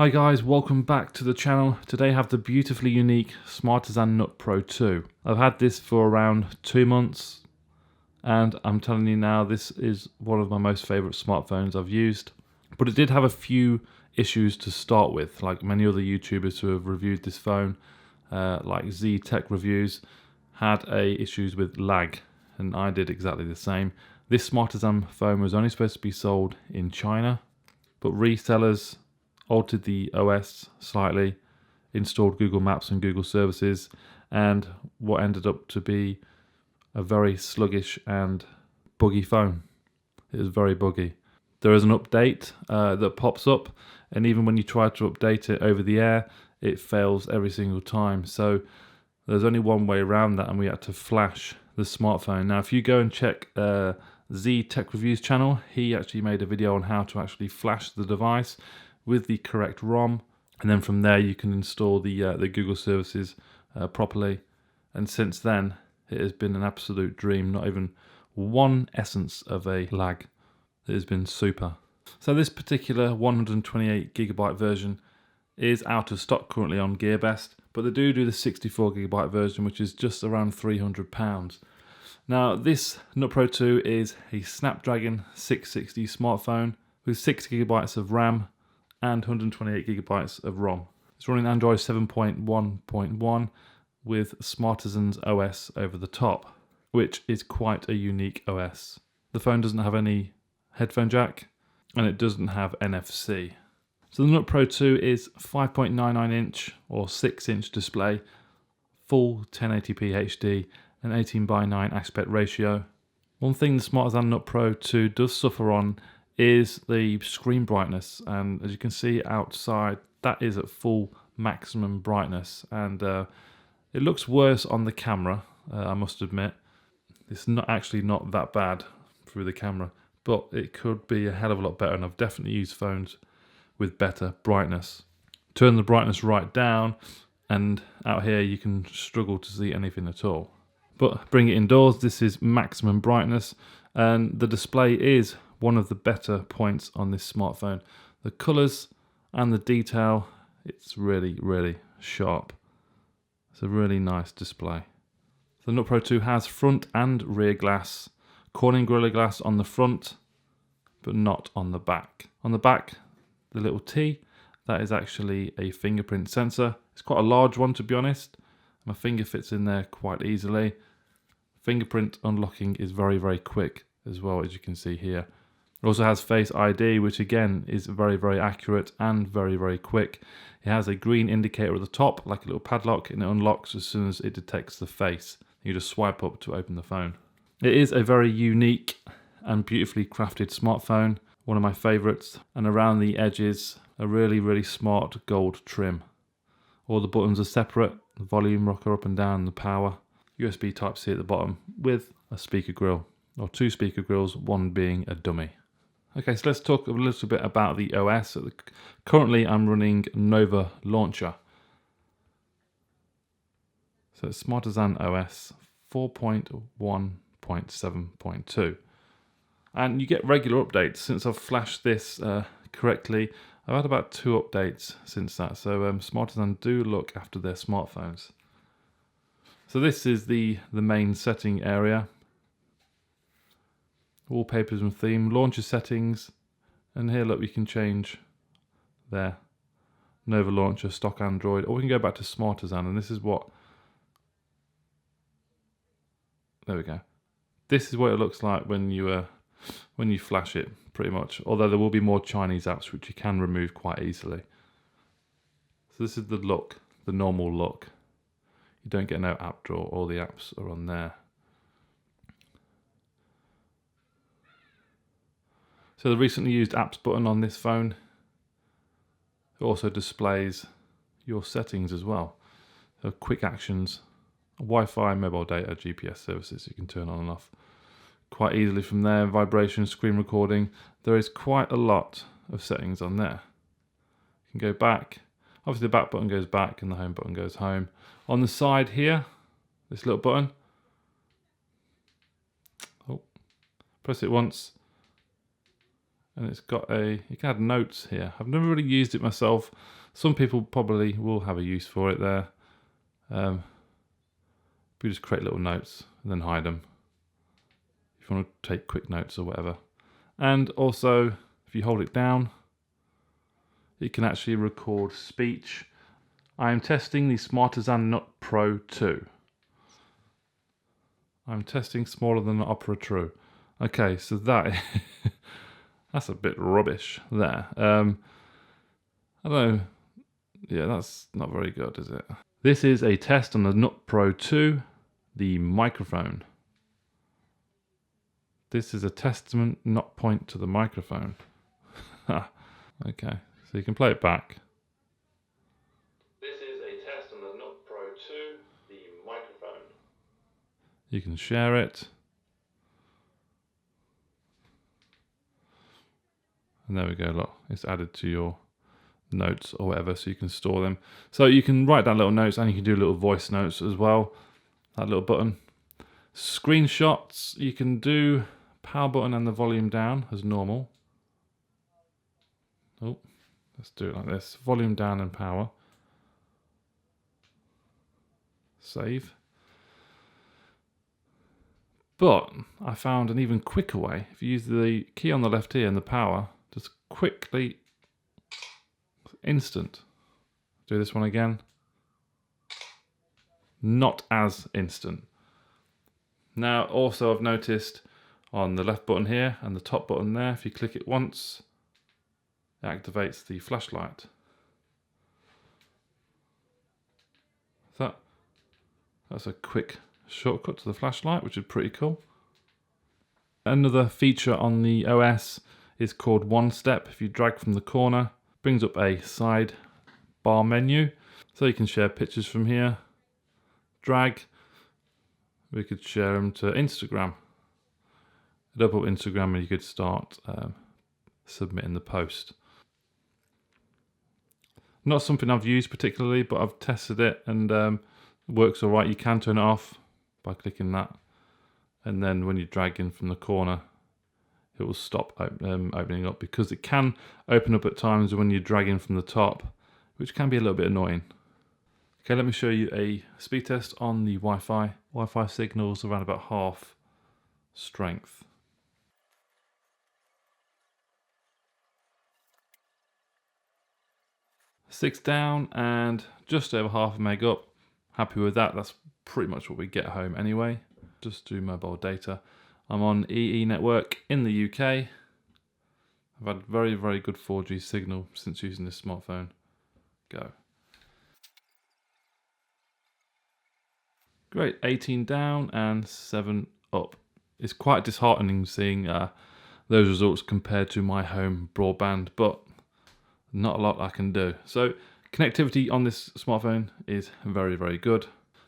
Hi guys, welcome back to the channel. Today I have the beautifully unique Smartisan Nut Pro 2. I've had this for around 2 months and I'm telling you now, this is one of my most favourite smartphones I've used. But it did have a few issues to start with, like many other YouTubers who have reviewed this phone, like Z Tech Reviews, had issues with lag, and I did exactly the same. This Smartisan phone was only supposed to be sold in China, but resellers altered the OS slightly, installed Google Maps and Google services, and what ended up to be a very sluggish and buggy phone. It was very buggy. There is an update that pops up, and even when you try to update it over the air, it fails every single time. So there's only one way around that, and we had to flash the smartphone. Now, if you go and check Z Tech Reviews channel, he actually made a video on how to actually flash the device with the correct ROM, and then from there you can install the Google services properly. And since then, it has been an absolute dream. Not even one essence of a lag. It has been super. So this particular 128GB version is out of stock currently on GearBest, but they do the 64GB version, which is just around £300. Now, this Nut Pro 2 is a Snapdragon 660 smartphone with 6GB of RAM and 128GB of ROM. It's running Android 7.1.1 with Smartisan's OS over the top, which is quite a unique OS. The phone doesn't have any headphone jack, and it doesn't have NFC. So the Nut Pro 2 is 5.99 inch or 6-inch display, full 1080p HD, and 18:9 aspect ratio. One thing the Smartisan Nut Pro 2 does suffer on is the screen brightness, and as you can see outside, that is at full maximum brightness, and it looks worse on the camera, I must admit. It's not that bad through the camera, but it could be a hell of a lot better, and I've definitely used phones with better brightness. Turn the brightness right down, and out here you can struggle to see anything at all. But bring it indoors, this is maximum brightness, and the display is one of the better points on this smartphone. The colours and the detail, it's really, really sharp. It's a really nice display. The Nut Pro 2 has front and rear glass, Corning Gorilla Glass on the front, but not on the back. On the back, the little T, that is actually a fingerprint sensor. It's quite a large one, to be honest. My finger fits in there quite easily. Fingerprint unlocking is very, very quick as well, as you can see here. It also has Face ID, which again is very, very accurate and very, very quick. It has a green indicator at the top, like a little padlock, and it unlocks as soon as it detects the face. You just swipe up to open the phone. It is a very unique and beautifully crafted smartphone, one of my favourites, and around the edges, a really, really smart gold trim. All the buttons are separate, the volume rocker up and down, the power, USB Type-C at the bottom, with a speaker grill, or 2 speaker grills, one being a dummy. Okay, so let's talk a little bit about the OS. Currently, I'm running Nova Launcher. So it's Smartisan OS 4.1.7.2. And you get regular updates. Since I've flashed this correctly, I've had about 2 updates since that. So Smartisan do look after their smartphones. So this is the main setting area. Wallpapers and theme, launcher settings, and here look, we can change there. Nova Launcher, stock Android, or we can go back to Smartisan, and this is what, there we go. This is what it looks like when you flash it, pretty much. Although there will be more Chinese apps which you can remove quite easily. So this is the look, the normal look. You don't get no app drawer, all the apps are on there. So the recently used apps button on this phone, it also displays your settings as well. So quick actions, Wi-Fi, mobile data, GPS services you can turn on and off quite easily from there. Vibration, screen recording. There is quite a lot of settings on there. You can go back. Obviously the back button goes back and the home button goes home. On the side here, this little button. Oh, press it once. and it's got you can add notes here. I've never really used it myself. Some people probably will have a use for it there. We just create little notes and then hide them if you want to take quick notes or whatever. And also, if you hold it down, it can actually record speech. I am testing the Smartisan Nut Pro 2. I'm testing smaller than the Opera True. Okay, so that that's a bit rubbish there. I don't know. Yeah, that's not very good, is it? This is a test on the Nut Pro 2, the microphone. This is a testament, not point to the microphone. Okay, so you can play it back. This is a test on the Nut Pro 2, the microphone. You can share it. And there we go, look, it's added to your notes or whatever, so you can store them. So you can write down little notes and you can do little voice notes as well. That little button. Screenshots, you can do power button and the volume down as normal. Oh, let's do it like this. Volume down and power. Save. But I found an even quicker way. If you use the key on the left here and the power, just quickly, instant. Do this one again. Not as instant. Now also I've noticed on the left button here and the top button there, if you click it once, it activates the flashlight. That's a quick shortcut to the flashlight, which is pretty cool. Another feature on the OS is called One Step. If you drag from the corner, it brings up a side bar menu. So you can share pictures from here. Drag. We could share them to Instagram. It'd open up Instagram and you could start submitting the post. Not something I've used particularly, but I've tested it and it works all right. You can turn it off by clicking that. And then when you drag in from the corner, it will stop opening up, because it can open up at times when you drag in from the top, which can be a little bit annoying. Okay, let me show you a speed test on the Wi-Fi. Wi-Fi signals around about half strength. Six down and just over half a meg up. Happy with that. That's pretty much what we get home anyway. Just do mobile data. I'm on EE network in the UK. I've had very, very good 4G signal since using this smartphone. Go. Great, 18 down and 7 up. It's quite disheartening seeing those results compared to my home broadband, but not a lot I can do. So connectivity on this smartphone is very, very good.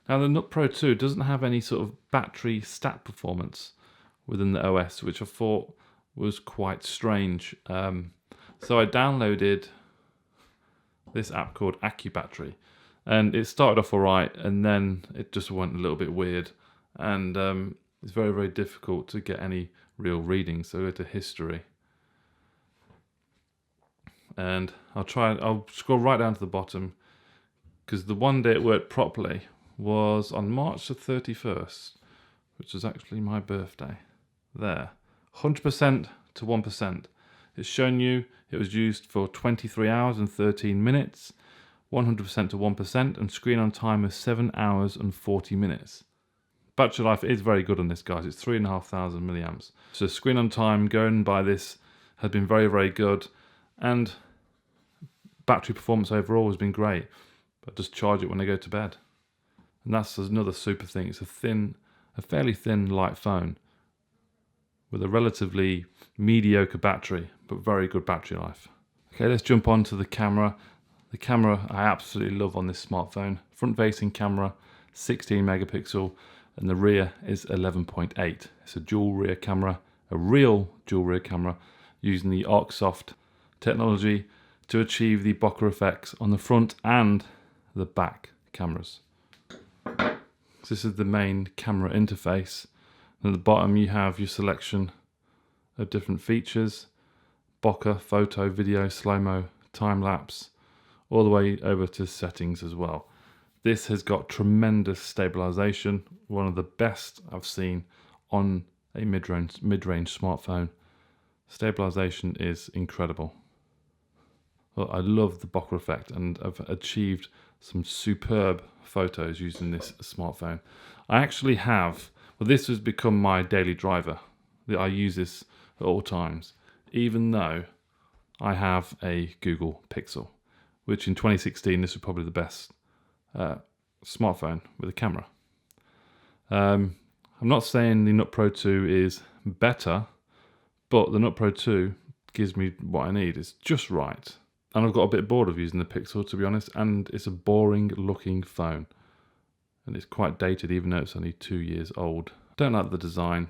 Now the Nut Pro 2 doesn't have any sort of battery stat performance within the OS, which I thought was quite strange. So I downloaded this app called AccuBattery, and it started off alright, and then it just went a little bit weird, and it's very, very difficult to get any real readings. So go to history, and I'll scroll right down to the bottom, because the one day it worked properly was on March the 31st, which was actually my birthday. There, 100% to 1%. It's shown you it was used for 23 hours and 13 minutes, 100% to 1%, and screen on time of 7 hours and 40 minutes. Battery life is very good on this, guys. It's 3,500 milliamps. So screen on time going by this has been very, very good, and battery performance overall has been great. But just charge it when I go to bed. And that's another super thing. It's a fairly thin, light phone with a relatively mediocre battery, but very good battery life. Okay, let's jump on to the camera. The camera I absolutely love on this smartphone. Front-facing camera, 16 megapixel, and the rear is 11.8. It's a dual rear camera, a real dual rear camera, using the ArcSoft technology to achieve the bokeh effects on the front and the back cameras. So this is the main camera interface. And at the bottom you have your selection of different features. bokeh, photo, video, slow-mo, time-lapse, all the way over to settings as well. This has got tremendous stabilization, one of the best I've seen on a mid-range smartphone. Stabilization is incredible. Well, I love the bokeh effect, and I've achieved some superb photos using this smartphone. I actually have, well, this has become my daily driver. I use this at all times, even though I have a Google Pixel, which in 2016, this was probably the best smartphone with a camera. I'm not saying the Nut Pro 2 is better, but the Nut Pro 2 gives me what I need. It's just right. And I've got a bit bored of using the Pixel, to be honest, and it's a boring looking phone. And it's quite dated, even though it's only 2 years old. Don't like the design.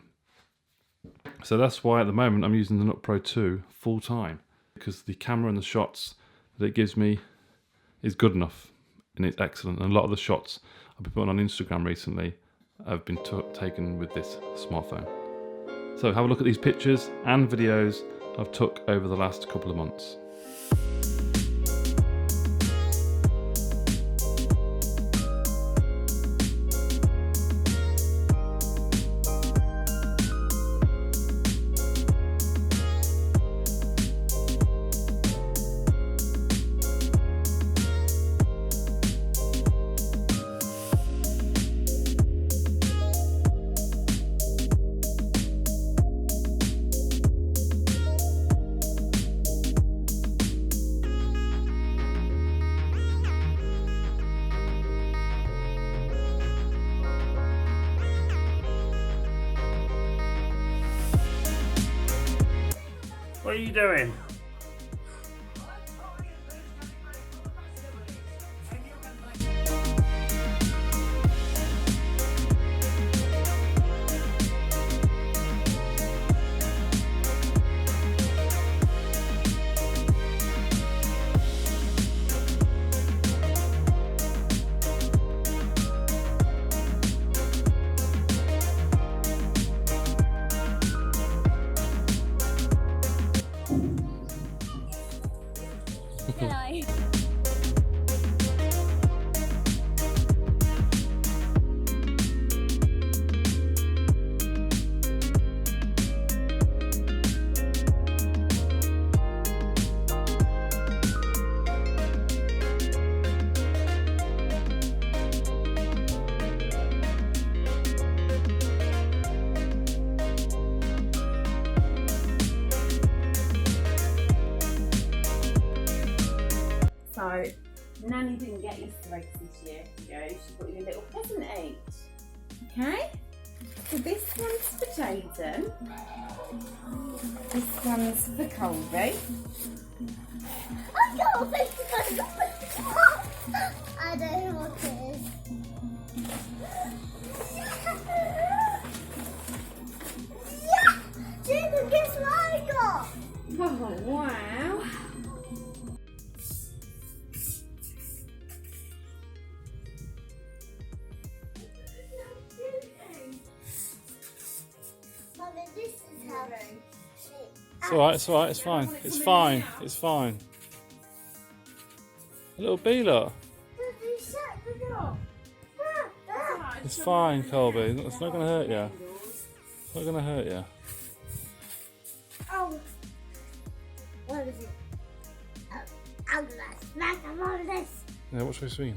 So that's why at the moment I'm using the Nut Pro 2 full time, because the camera and the shots that it gives me is good enough. And it's excellent. And a lot of the shots I've been putting on Instagram recently have been taken with this smartphone. So have a look at these pictures and videos I've took over the last couple of months. What are you doing? Hello. So, Nanny didn't get Easter eggs this year, she got you a little present each. Okay? So this one's for Jayden. This one's for Colby. I don't know what it is. Yeah! Jacob, guess what I got? Oh, wow. Mother, this is how It's alright, it's alright, it's fine. It's fine, it's fine. A little bee, look. It's fine, Colby. It's not going to hurt you. It's not going to hurt you. Oh, what is it? I'm gonna smack him on this. Yeah, what should we swing?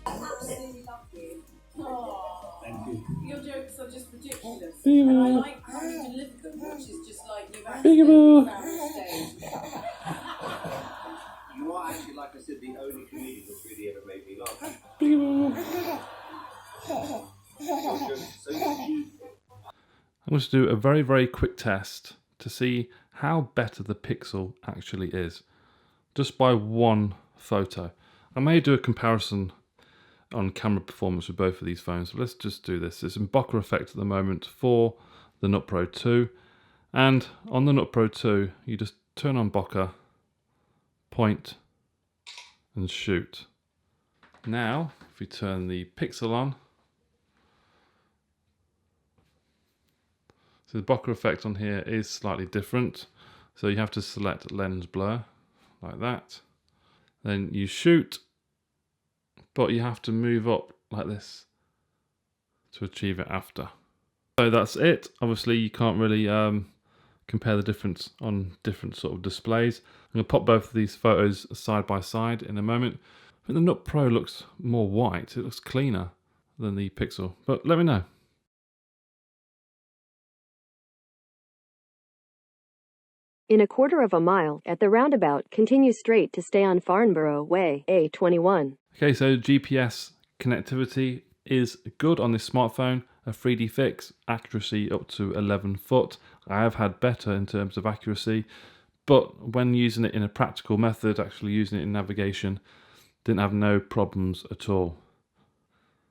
Absolutely love you. Oh, Thank you. your jokes are just ridiculous. Peekaboo. And I like how you deliver them, which is just like you've Peekaboo. actually found the stage. You are actually, like I said, the only comedian that's really ever made me laugh. I'm going to do a very, very quick test to see how better the Pixel actually is, just by one photo. I may do a comparison on camera performance with both of these phones, so let's just do this. There's some bokeh effect at the moment for the Nut Pro 2, and on the Nut Pro 2, you just turn on bokeh, point, and shoot. Now, if we turn the pixel on, so the bokeh effect on here is slightly different. So you have to select lens blur, like that. Then you shoot, but you have to move up like this to achieve it after. So that's it. Obviously you can't really compare the difference on different sort of displays. I'm going to pop both of these photos side by side in a moment. I think the Nut Pro looks more white. It looks cleaner than the Pixel, but let me know. In a quarter of a mile, at the roundabout, continue straight to stay on Farnborough Way, A21. Okay, so GPS connectivity is good on this smartphone. A 3D fix, accuracy up to 11 foot. I have had better in terms of accuracy, but when using it in a practical method, actually using it in navigation, didn't have no problems at all.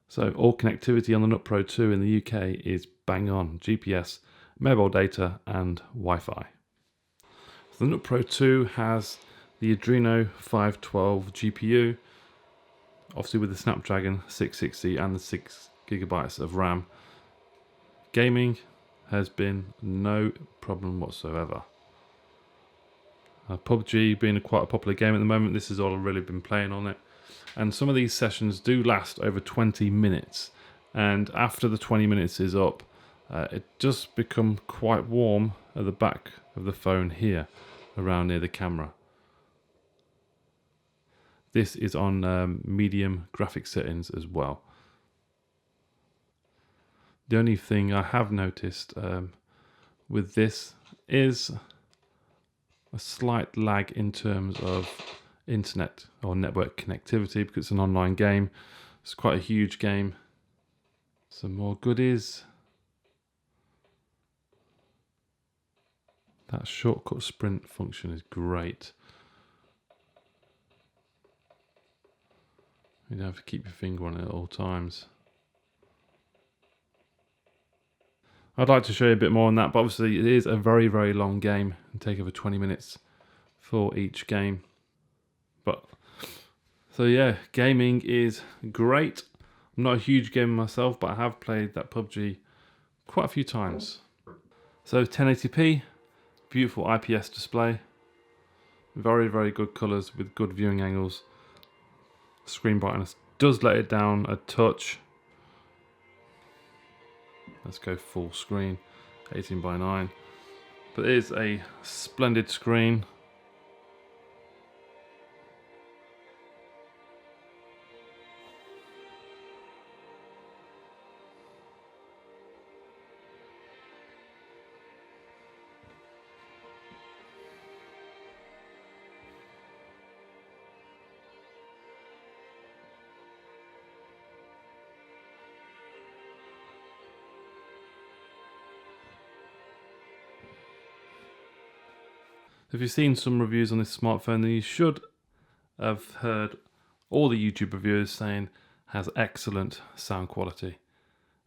So all connectivity on the Nut Pro 2 in the UK is bang on. GPS, mobile data and Wi-Fi. The Nut Pro 2 has the Adreno 512 GPU, obviously with the Snapdragon 660 and the 6GB of RAM. Gaming has been no problem whatsoever. PUBG being quite a popular game at the moment, this is all I've really been playing on it. And some of these sessions do last over 20 minutes. And after the 20 minutes is up, it does become quite warm at the back of the phone here, around near the camera. This is on medium graphic settings as well. The only thing I have noticed with this is a slight lag in terms of internet or network connectivity because it's an online game. It's quite a huge game. Some more goodies. That shortcut sprint function is great. You don't have to keep your finger on it at all times. I'd like to show you a bit more on that, but obviously it is a very, very long game and take over 20 minutes for each game. But so yeah, gaming is great. I'm not a huge gamer myself, but I have played that PUBG quite a few times. So 1080p, beautiful IPS display, very, very good colours with good viewing angles. Screen brightness does let it down a touch. Let's go full screen, 18:9. But it is a splendid screen. If you've seen some reviews on this smartphone, then you should have heard all the YouTube reviewers saying it has excellent sound quality.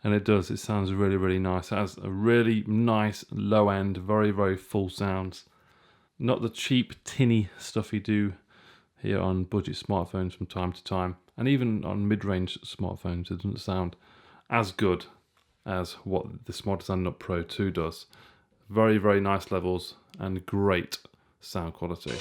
And it does, it sounds really, really nice. It has a really nice low end, very, very full sounds. Not the cheap tinny stuff you do here on budget smartphones from time to time. And even on mid-range smartphones, it doesn't sound as good as what the Smartisan Nut Pro 2 does. Very, very nice levels and great sound quality.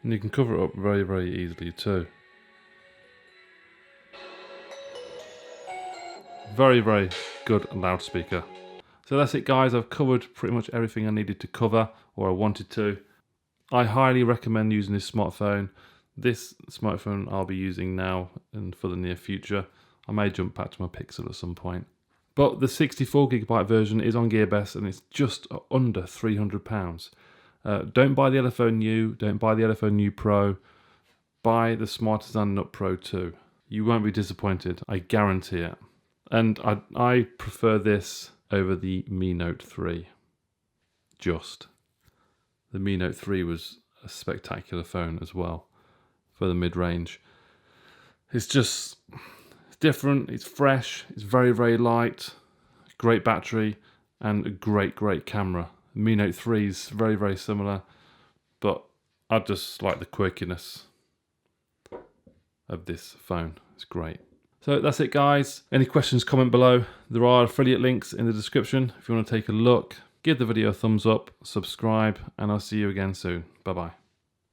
And you can cover it up very, very easily too. Very, very good loudspeaker. So that's it guys, I've covered pretty much everything I needed to cover, or I wanted to. I highly recommend using this smartphone. This smartphone I'll be using now and for the near future. I may jump back to my Pixel at some point. But the 64GB version is on Gearbest and it's just under £300. Don't buy the LFO New, don't buy the LFO New Pro. Buy the Smartisan Nut Pro 2. You won't be disappointed, I guarantee it. And I prefer this over the Mi Note 3. The Mi Note 3 was a spectacular phone as well for the mid-range. It's just different, it's fresh, it's very, very light, great battery, and a great, great camera. The Mi Note 3 is very, very similar, but I just like the quirkiness of this phone. It's great. So that's it, guys. Any questions, comment below. There are affiliate links in the description if you want to take a look. Give the video a thumbs up, subscribe, and I'll see you again soon. Bye-bye.